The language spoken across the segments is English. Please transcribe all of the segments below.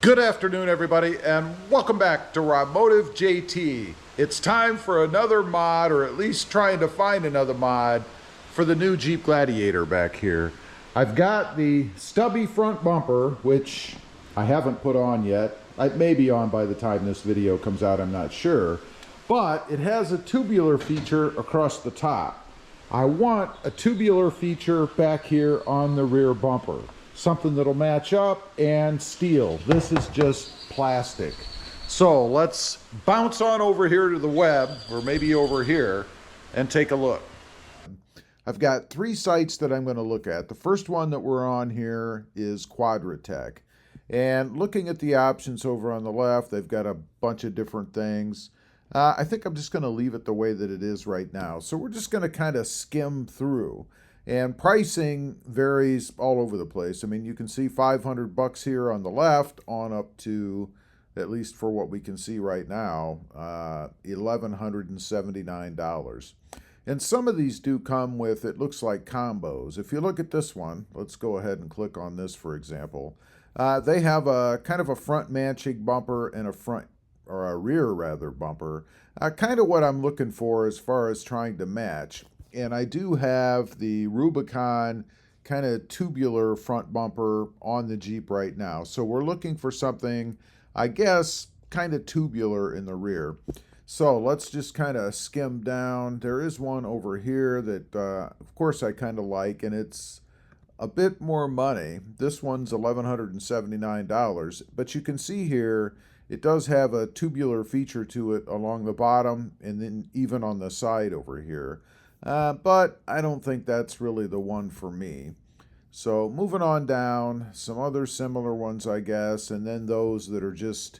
Good afternoon, everybody, and welcome back to ROBMOTIVE It's time for another mod, or at least trying to find another mod for the new Jeep Gladiator back here. I've got the stubby front bumper, which I haven't put on yet. It may be on by the time this video comes out, I'm not sure. But it has a tubular feature across the top. I want a tubular feature back here on the rear bumper. Something that'll match up, and steel. This is just plastic. So let's bounce on over here to the web, or maybe over here, and take a look. I've got three sites that I'm going to look at. The first one that we're on here is Quadratech. And looking at the options over on the left, they've got a bunch of different things. I think I'm just going to leave it the way that it is right now. So we're just going to kind of skim through. And pricing varies all over the place. I mean, you can see $500 here on the left on up to, at least for what we can see right now, $1,179. And some of these do come with, it looks like, combos. If you look at this one, let's go ahead and click on this, for example. They have a kind of a front matching bumper and a front, or a rear rather, bumper. Kind of what I'm looking for as far as trying to match. And I do have the Rubicon kind of tubular front bumper on the Jeep right now. So we're looking for something, I guess, kind of tubular in the rear. So let's just kind of skim down. There is one over here that, of course, I kind of like, and it's a bit more money. This one's $1,179. But you can see here, it does have a tubular feature to it along the bottom and then even on the side over here. But I don't think that's really the one for me. So moving on down, some other similar ones, I guess, and then those that are just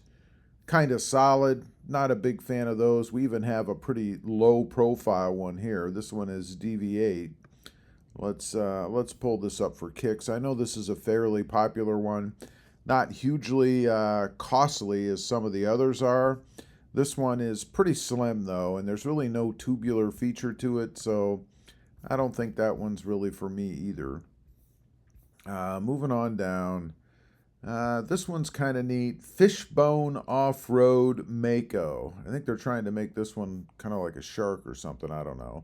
kind of solid. Not a big fan of those. We even have a pretty low profile one here. This one is DV8. Let's pull this up for kicks. I know this is a fairly popular one. Not hugely costly as some of the others are. This one is pretty slim, though, and there's really no tubular feature to it, so I don't think that one's really for me either. Moving on down. This one's kind of neat. Fishbone Off-Road Mako. I think they're trying to make this one kind of like a shark or something. I don't know.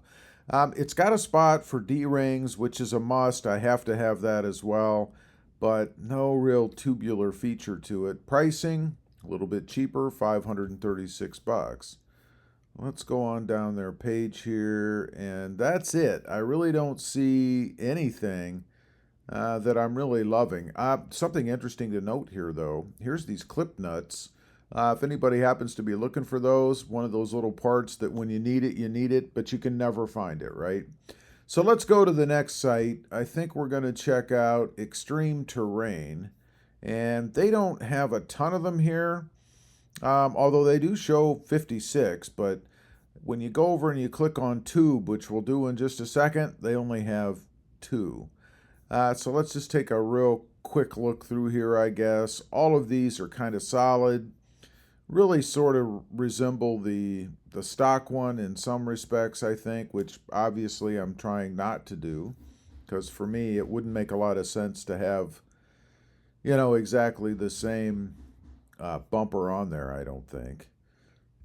It's got a spot for D-rings, which is a must. I have to have that as well, but no real tubular feature to it. Pricing, a little bit cheaper, $536. Let's go on down their page here, and that's it. I really don't see anything that I'm really loving. Something interesting to note here, though. Here's these clip nuts. If anybody happens to be looking for those, one of those little parts that when you need it, but you can never find it, right? So let's go to the next site. I think we're going to check out Extreme Terrain. And they don't have a ton of them here, although they do show 56. But when you go over and you click on Tube, which we'll do in just a second, they only have 2. So let's just take a real quick look through here, I guess. All of these are kind of solid. Really sort of resemble the stock one in some respects, I think, which obviously I'm trying not to do. Because for me, it wouldn't make a lot of sense to have, you know, exactly the same bumper on there, I don't think.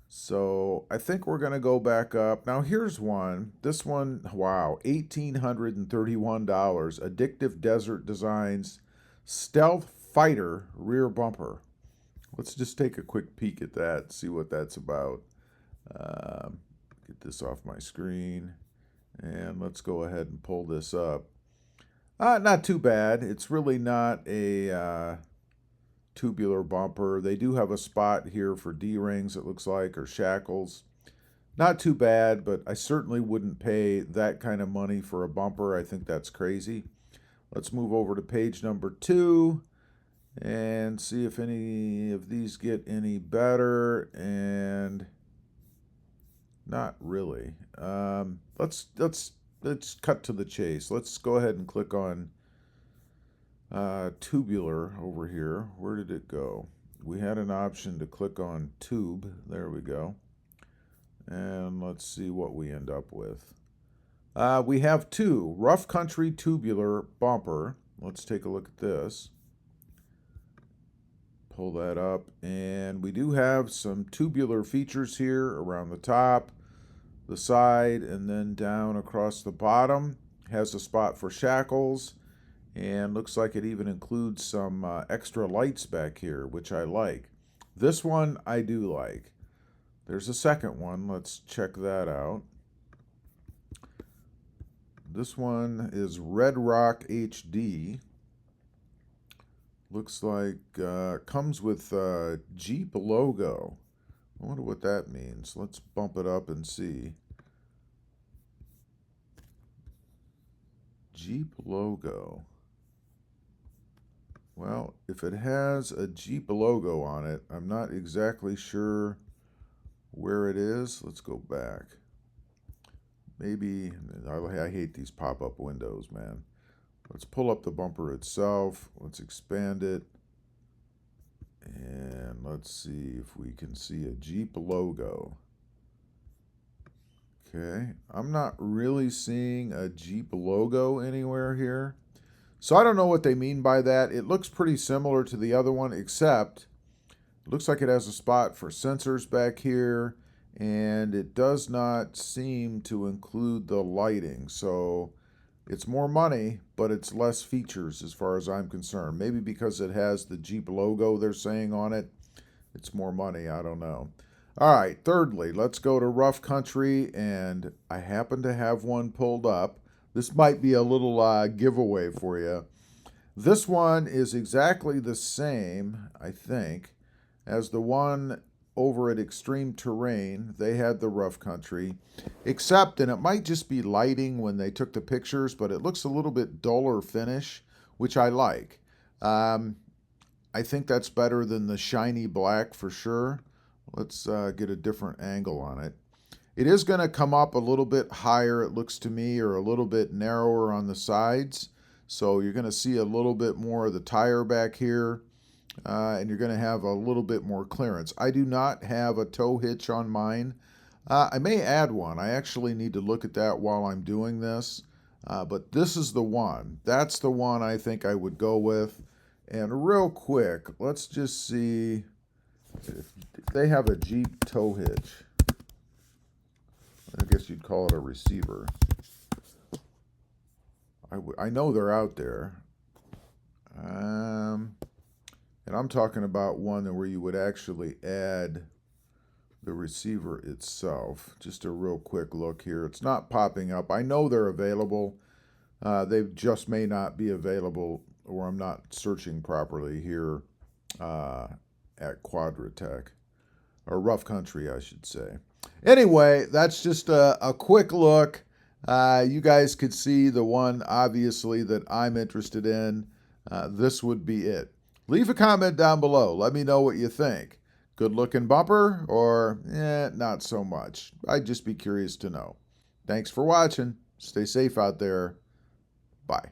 So I think we're going to go back up. Now here's one. This one, wow, $1,831. Addictive Desert Designs Stealth Fighter Rear Bumper. Let's just take a quick peek at that, see what that's about. Get this off my screen. And let's go ahead and pull this up. Not too bad. It's really not a tubular bumper. They do have a spot here for D-rings, it looks like, or shackles. Not too bad, but I certainly wouldn't pay that kind of money for a bumper. I think that's crazy. Let's move over to page number 2 and see if any of these get any better. And not really. Let's cut to the chase. Let's go ahead and click on tubular over here. Where did it go? We had an option to click on tube. There we go. And let's see what we end up with. We have 2. Rough Country Tubular Bumper. Let's take a look at this. pull that up, and we do have some tubular features here around the top, the side, and then down across the bottom. Has a spot for shackles, and looks like it even includes some extra lights back here, which I like. This one I do like. There's a second one. Let's check that out. This one is Red Rock HD. Looks like comes with Jeep logo. I wonder what that means. Let's bump it up and see. Jeep logo. Well, if it has a Jeep logo on it, I'm not exactly sure where it is. Let's go back. Maybe, I hate these pop-up windows, man. Let's pull up the bumper itself. Let's expand it. And let's see if we can see a Jeep logo. Okay, I'm not really seeing a Jeep logo anywhere here. So I don't know what they mean by that. It looks pretty similar to the other one, except it looks like it has a spot for sensors back here, and it does not seem to include the lighting. So it's more money, but it's less features as far as I'm concerned. Maybe because it has the Jeep logo they're saying on it, it's more money. I don't know. All right, thirdly, let's go to rough country, and I happen to have one pulled up. This might be a little giveaway for you. This one is exactly the same, I think, as the one over at Extreme Terrain. They had the rough country, except, and it might just be lighting when they took the pictures, but it looks a little bit duller finish, which I like. I think that's better than the shiny black for sure. Let's get a different angle on it. It is going to come up a little bit higher, it looks to me, or a little bit narrower on the sides. So you're going to see a little bit more of the tire back here, and you're going to have a little bit more clearance. I do not have a tow hitch on mine. I may add one. I actually need to look at that while I'm doing this. But this is the one. That's the one I think I would go with. And real quick, let's just see if they have a Jeep tow hitch. I guess you'd call it a receiver. I know they're out there. And I'm talking about one where you would actually add the receiver itself. Just a real quick look here. It's not popping up. I know they're available. They just may not be available, or I'm not searching properly here at Quadratech, or Rough Country, I should say. Anyway, that's just a quick look. You guys could see the one, obviously, that I'm interested in. This would be it. Leave a comment down below. Let me know what you think. Good looking bumper, or not so much? I'd just be curious to know. Thanks for watching. Stay safe out there. Bye.